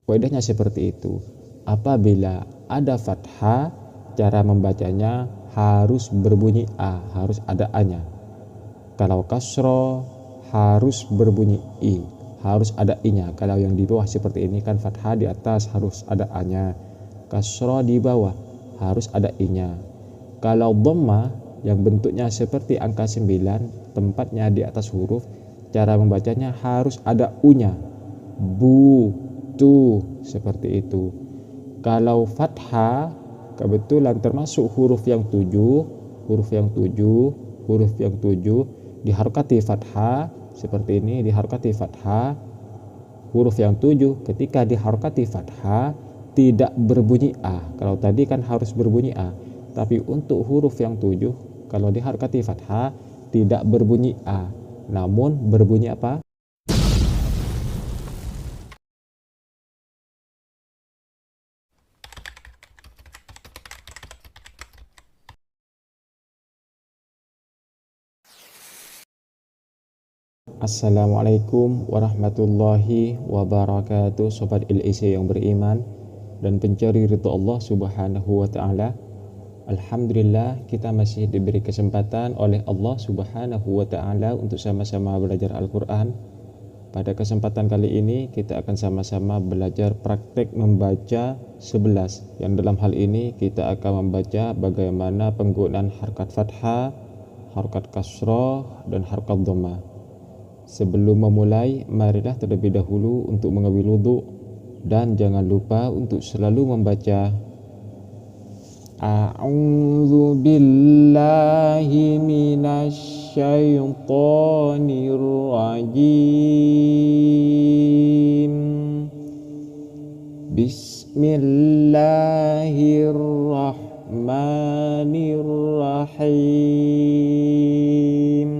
Kaidahnya seperti itu. Apabila ada fathah, cara membacanya harus berbunyi A, harus ada A-nya. Kalau kasro harus berbunyi I, harus ada I-nya. Kalau yang di bawah seperti ini kan fathah di atas harus ada A-nya. Kasro di bawah harus ada I-nya. Kalau dhammah yang bentuknya seperti angka 9, tempatnya di atas huruf, cara membacanya harus ada U-nya. Bu, tu, seperti itu. Kalau fathah kebetulan termasuk huruf yang 7, huruf yang 7 diharokati fathah seperti ini, diharokati fathah. Huruf yang 7 ketika diharokati fathah tidak berbunyi A. Kalau tadi kan harus berbunyi A, tapi untuk huruf yang 7 kalau diharokati fathah tidak berbunyi A, namun berbunyi apa? Assalamualaikum warahmatullahi wabarakatuh, sobat LIC yang beriman dan pencari ridha Allah subhanahu wa ta'ala. Alhamdulillah kita masih diberi kesempatan oleh Allah subhanahu wa ta'ala untuk sama-sama belajar Al-Quran. Pada kesempatan kali ini kita akan sama-sama belajar praktek membaca 11, yang dalam hal ini kita akan membaca bagaimana penggunaan harakat fathah, harakat kasroh, dan harakat dhammah. Sebelum memulai, marilah terlebih dahulu untuk mengambil wudhu, dan jangan lupa untuk selalu membaca A'udzu billahi minasyaitonir rajim. Bismillahirrahmanirrahim.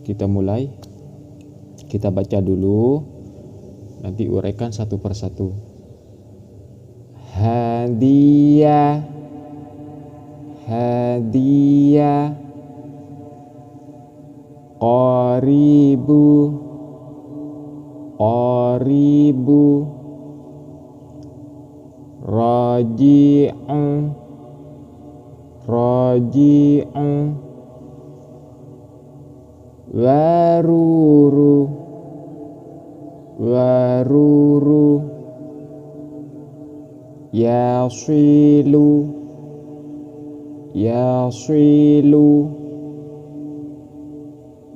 Kita mulai, kita baca dulu, nanti uraikan satu persatu. Hadiah, hadiah. Qaribu, qaribu. Raji'u, raji'u. Waruru, waruru. Yasilu, yasilu.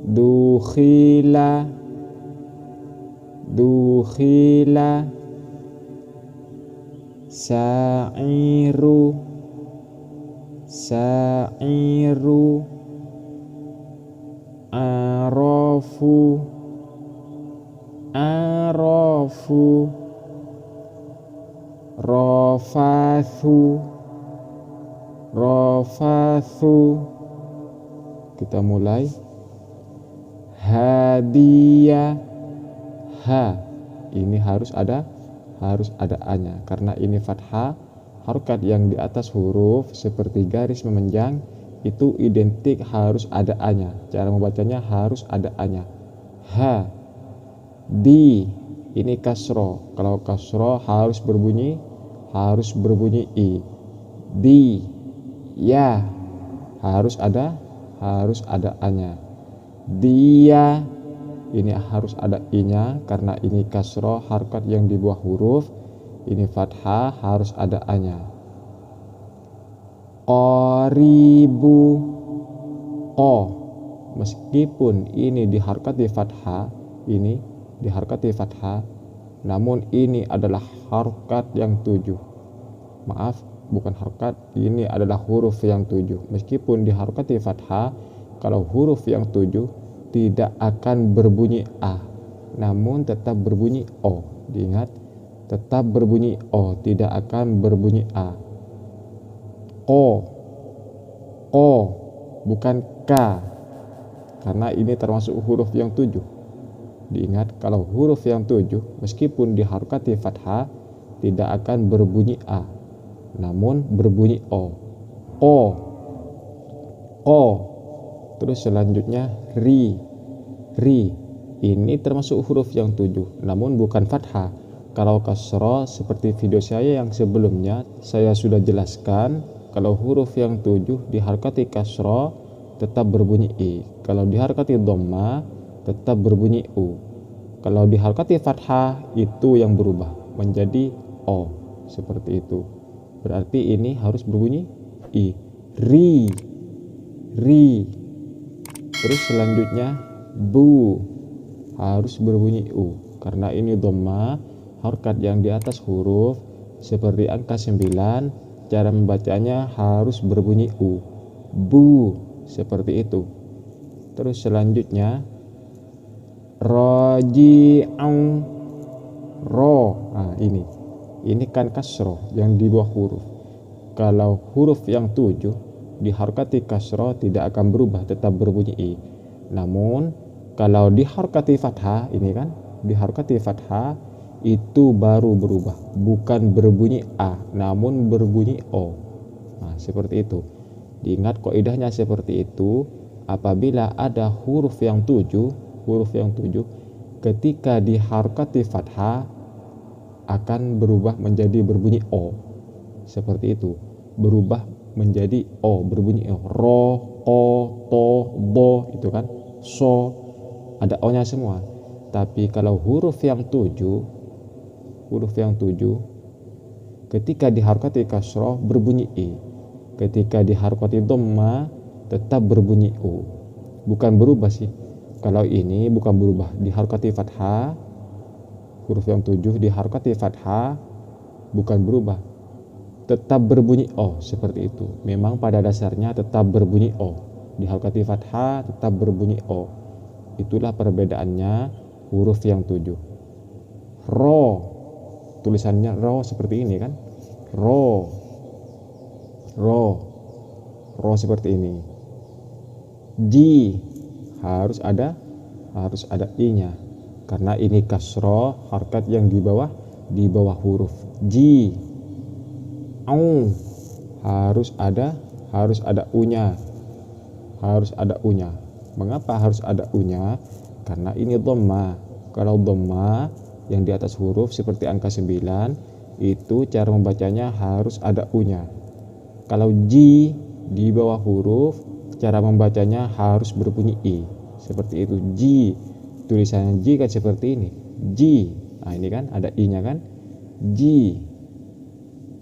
Dukhila, dukhila. Sa'iru, sa'iru. Arafu, arafu. Rafathu, rafathu. Kita mulai. Hadiah, ha, ini harus ada A-nya karena ini fathah. Harokat yang di atas huruf seperti garis memanjang itu identik harus ada A-nya. Cara membacanya harus ada A-nya. Ha, di, ini kasro. Kalau kasro harus berbunyi I. Di, ya, harus ada A-nya. Dia, ini harus ada I-nya karena ini kasro, harokat yang di bawah huruf. Ini fathah, harus ada A-nya. Qaribu, ko, meskipun ini diharokati fathah, ini diharokati fathah, namun ini adalah harokat yang 7. Maaf, bukan harokat, ini adalah huruf yang 7. Meskipun diharokati fathah, kalau huruf yang 7 tidak akan berbunyi A, namun tetap berbunyi O. Diingat, tetap berbunyi O, tidak akan berbunyi A. Ko, bukan K, karena ini termasuk huruf yang 7. Diingat, kalau huruf yang 7 meskipun diharokati fathah tidak akan berbunyi A, namun berbunyi O. O. Terus selanjutnya ri. Ini termasuk huruf yang 7, namun bukan fathah. Kalau kasroh seperti video saya yang sebelumnya saya sudah jelaskan, kalau huruf yang 7 diharokati kasroh tetap berbunyi i. Kalau diharokati dhamma tetap berbunyi u. Kalau diharokati fathah itu yang berubah menjadi o. Seperti itu. Berarti ini harus berbunyi i. Ri. Terus selanjutnya bu harus berbunyi u. Karena ini dhamma, harokat yang di atas huruf seperti angka 9, cara membacanya harus berbunyi u. Bu, seperti itu. Terus selanjutnya roji'un, ro. Nah, ini kan kasroh yang di bawah huruf. Kalau huruf yang 7 diharokati kasroh tidak akan berubah, tetap berbunyi i. Namun kalau diharokati fathah, ini kan diharokati fathah itu baru berubah, bukan berbunyi a namun berbunyi o. Nah, seperti itu. Diingat kaidahnya seperti itu. Apabila ada huruf yang 7 ketika diharokati fathah akan berubah menjadi berbunyi o. Seperti itu, berubah menjadi o, berbunyi o. Ro, ko, to, bo, itu kan so, ada o nya semua. Tapi kalau huruf yang 7 ketika diharokati kasroh berbunyi i, ketika diharokati dhamma tetap berbunyi u. Bukan berubah sih, kalau ini bukan berubah, diharokati fathah, huruf yang 7 diharokati fathah bukan berubah, tetap berbunyi o. Seperti itu. Memang pada dasarnya tetap berbunyi o, diharokati fathah tetap berbunyi o. Itulah perbedaannya huruf yang 7. Ro, tulisannya ro seperti ini kan, ro seperti ini. Ji harus ada i nya karena ini kasroh, harokat yang di bawah huruf. Ji. Au harus ada u nya, Mengapa harus ada u nya? Karena ini dhamma. Kalau dhamma yang di atas huruf seperti angka 9 itu cara membacanya harus ada u nya. Kalau ji di bawah huruf cara membacanya harus berbunyi i. Seperti itu. Ji, tulisannya ji kan seperti ini, ji. Nah, ini kan ada i nya kan, ji.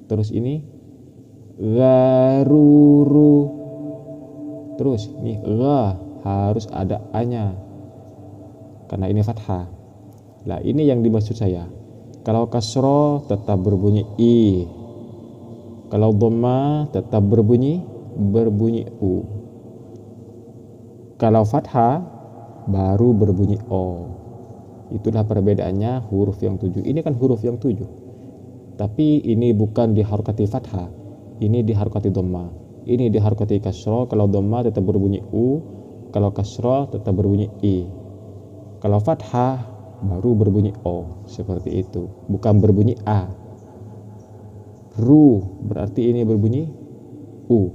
Terus ini garuru. Terus ini ga harus ada a nya karena ini fathah. Nah, ini yang dimaksud saya. Kalau kasroh tetap berbunyi i, kalau dhamma tetap berbunyi u. Kalau fathah baru berbunyi o. Itulah perbedaannya huruf yang 7. Ini kan huruf yang 7, tapi ini bukan diharokati fathah, ini diharokati dhamma. Ini diharokati kasroh. Kalau dhamma tetap berbunyi u, kalau kasroh tetap berbunyi i. Kalau fathah baru berbunyi o. Seperti itu, bukan berbunyi a. Ru berarti ini berbunyi u.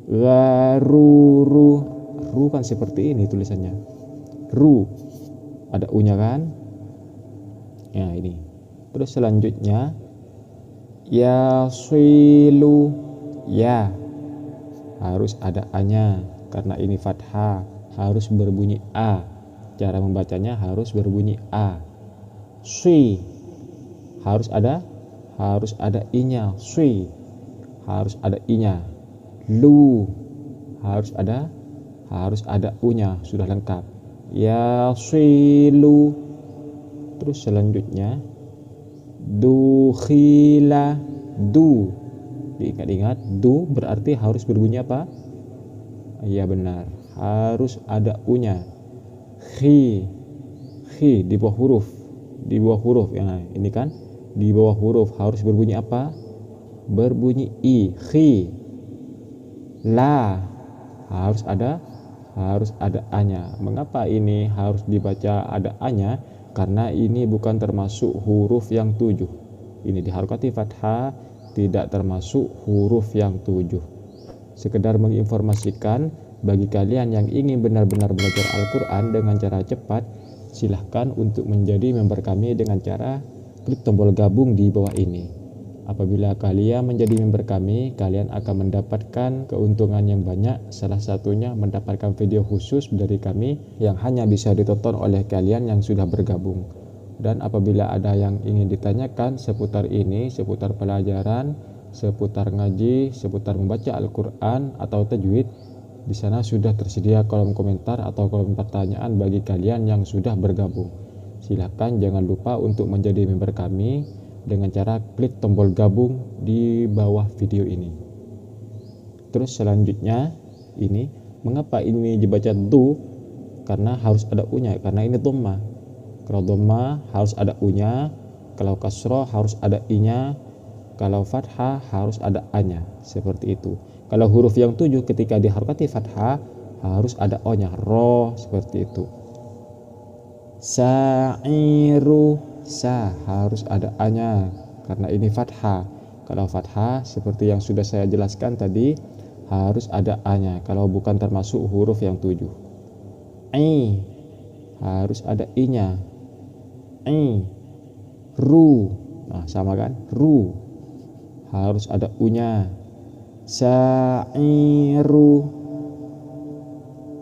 Garuru, ru kan seperti ini tulisannya, ru ada u nya kan. Ya, ini. Terus selanjutnya yasilu, ya harus ada a nya karena ini fathah, harus berbunyi a. Cara membacanya harus berbunyi a. Swi harus ada i nya, swi harus ada i nya. Lu harus ada u nya, sudah lengkap. Ya swilu. Terus selanjutnya dukhila, du. Diingat-ingat, du berarti harus berbunyi apa? Iya benar, harus ada u nya. Khi di bawah huruf, ya, ini kan di bawah huruf harus berbunyi apa? Berbunyi i. Khi. La harus ada a nya. Mengapa ini harus dibaca ada a nya? Karena ini bukan termasuk huruf yang 7. Ini diharokati fathah, tidak termasuk huruf yang 7. Sekedar menginformasikan bagi kalian yang ingin benar-benar belajar Al-Quran dengan cara cepat, silahkan untuk menjadi member kami dengan cara klik tombol gabung di bawah ini. Apabila kalian menjadi member kami, kalian akan mendapatkan keuntungan yang banyak. Salah satunya mendapatkan video khusus dari kami yang hanya bisa ditonton oleh kalian yang sudah bergabung. Dan apabila ada yang ingin ditanyakan seputar ini, seputar pelajaran, seputar ngaji, seputar membaca Al-Quran atau tajwid, di sana sudah tersedia kolom komentar atau kolom pertanyaan bagi kalian yang sudah bergabung. Silakan jangan lupa untuk menjadi member kami dengan cara klik tombol gabung di bawah video ini. Terus selanjutnya ini, mengapa ini dibaca du? Karena harus ada u-nya, karena ini dhamma. Kalau dhamma harus ada u-nya, kalau kasroh harus ada i-nya, kalau fathah harus ada a-nya, seperti itu. Kalau huruf yang 7 ketika diharokati fathah harus ada o-nya, ro, seperti itu. Sa'iru, sa harus ada a-nya karena ini fathah. Kalau fathah seperti yang sudah saya jelaskan tadi harus ada a-nya kalau bukan termasuk huruf yang 7. I harus ada i-nya. I, ru, nah sama kan, ru harus ada u-nya. Sa'iru,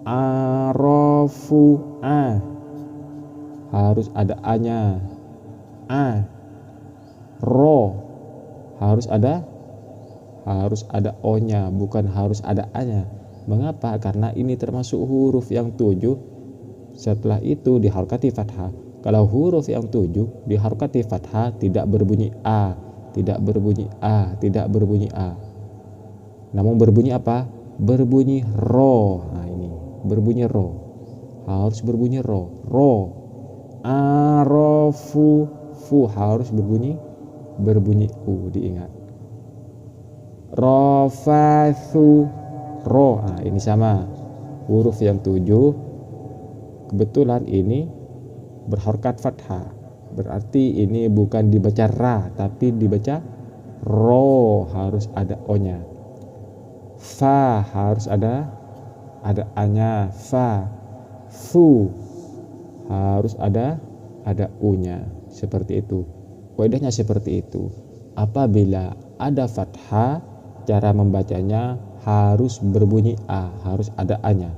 arafu, a harus ada a-nya. A, ro harus ada o-nya, bukan harus ada a-nya. Mengapa? Karena ini termasuk huruf yang 7. Setelah itu diharokati fathah. Kalau huruf yang 7 diharokati fathah tidak berbunyi a, tidak berbunyi a, tidak berbunyi a. Namun berbunyi apa? Berbunyi ro. Nah ini berbunyi ro. Harus berbunyi ro. Ro. Arafu, fu harus berbunyi u, diingat. Rafathu, ro, nah ini sama huruf yang 7. Kebetulan ini berharokat fathah, berarti ini bukan dibaca ra tapi dibaca ro, harus ada o-nya. Fa harus ada a-nya, fa. Fu harus ada u-nya, seperti itu. Kaidahnya seperti itu. Apabila ada fathah, cara membacanya harus berbunyi a, harus ada a-nya.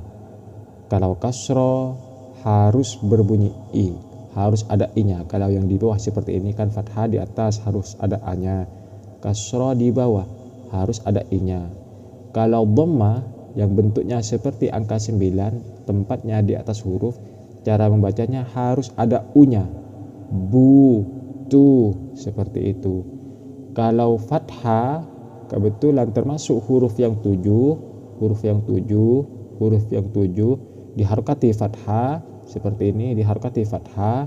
Kalau kasro harus berbunyi i, harus ada i-nya. Kalau yang di bawah seperti ini kan fathah di atas harus ada a-nya, kasro di bawah harus ada i-nya. Kalau dhamma yang bentuknya seperti angka 9, tempatnya di atas huruf, cara membacanya harus ada u-nya. Bu, tu, seperti itu. Kalau fathah kebetulan termasuk huruf yang 7, huruf yang 7 diharokati fathah seperti ini, diharokati fathah.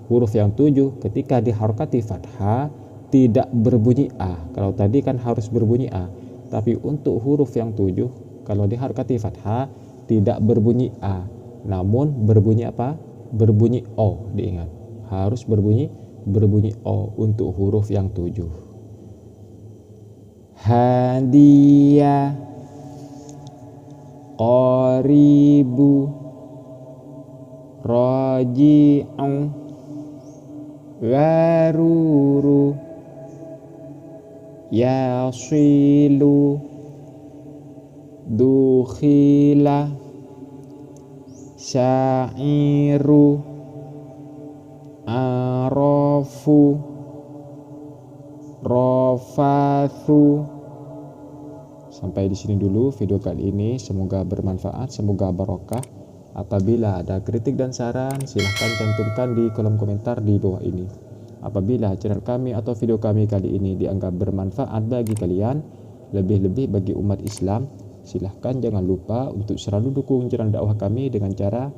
Huruf yang 7 ketika diharokati fathah tidak berbunyi a. Kalau tadi kan harus berbunyi a, tapi untuk huruf yang 7 kalau diharokati fathah tidak berbunyi a, namun berbunyi apa? Berbunyi o, diingat. Harus berbunyi o untuk huruf yang 7. Hadiah, qaribu, raji'u, gharuru, yasilu, dukhila, syairu, arafu, rafathu. Sampai di sini dulu video kali ini, semoga bermanfaat, semoga barokah. Apabila ada kritik dan saran, silahkan cantumkan di kolom komentar di bawah ini. Apabila channel kami atau video kami kali ini dianggap bermanfaat bagi kalian, lebih-lebih bagi umat Islam, silahkan jangan lupa untuk selalu dukung channel dakwah kami dengan cara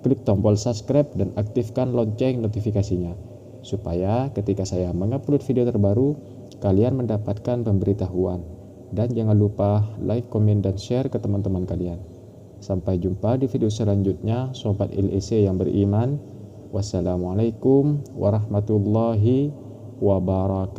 klik tombol subscribe dan aktifkan lonceng notifikasinya, supaya ketika saya mengupload video terbaru, kalian mendapatkan pemberitahuan. Dan jangan lupa like, komen, dan share ke teman-teman kalian. Sampai jumpa di video selanjutnya, Sobat LEC yang beriman. Wassalamualaikum warahmatullahi wabarakatuh.